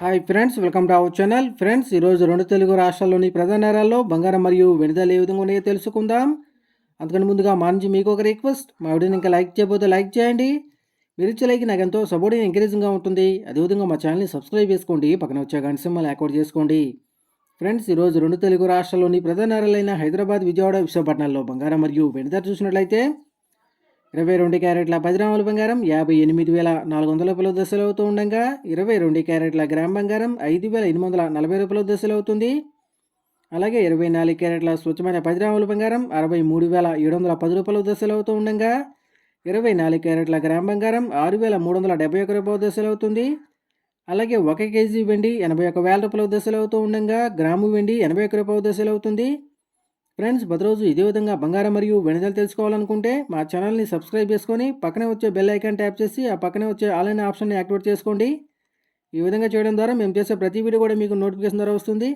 Hi friends, welcome to our channel. Friends, ఈరోజు రెండు తెలుగు రాష్ట్రాల్లోని ప్రధాన నగరాల్లో బంగారం మరియు వెండి ధరలు ఏ విధంగా ఉన్నాయో తెలుసుకుందాం. అంతకంటే ముందుగా మా నుంచి మీకు ఒక రిక్వెస్ట్, మా వీడియోని ఇంకా లైక్ చేయకపోతే లైక్ చేయండి. మీరు ఇచ్చే లైక్ నాకు ఎంతో సపోర్టింగ్ ఎంకరేజింగ్గా ఉంటుంది. అదేవిధంగా మా ఛానల్ని సబ్స్క్రైబ్ చేసుకోండి, పక్కన వచ్చే గంట సింబల్ యాక్టివేట్ చేసుకోండి. ఫ్రెండ్స్, ఈరోజు రెండు తెలుగు రాష్ట్రాల్లోని ప్రధాన నగరాలైన హైదరాబాద్, విజయవాడ, విశాఖపట్నాల్లో బంగారం మరియు వెండి ధర చూసినట్లయితే 22 క్యారెట్ల 10 గ్రాముల బంగారం 58,400 రూపాయల దశలు అవుతూ ఉండగా 22 క్యారెట్ల గ్రామ్ బంగారం 5,840 రూపాయల దశలు అవుతుంది. అలాగే 24 క్యారెట్ల స్వచ్ఛమైన 10 గ్రాముల బంగారం 63,710 రూపాయల దశలు అవుతూ ఉండగా 24 క్యారెట్ల గ్రామ్ బంగారం 6,371 రూపాయల దశలు అవుతుంది. అలాగే 1 కేజీ వెండి 81,000 రూపాయల దశలు అవుతూ ఉండగా గ్రాము వెండి 81 రూపాయల దశలు అవుతుంది. ఫ్రెండ్స్, ప్రతిరోజు ఇదే విధంగా బంగారం మరియు వెండి ధరలు తెలుసుకోవాలనుకుంటే మా ఛానల్ని సబ్స్క్రైబ్ చేసుకొని పక్కనే వచ్చే బెల్ ఐకాన్ ట్యాప్ చేసి ఆ పక్కనే వచ్చే ఆల్ అనే ఆప్షన్ని యాక్టివేట్ చేసుకోండి. ఈ విధంగా చేయడం ద్వారా మేము చేసే ప్రతి వీడియో కూడా మీకు నోటిఫికేషన్ ద్వారా వస్తుంది.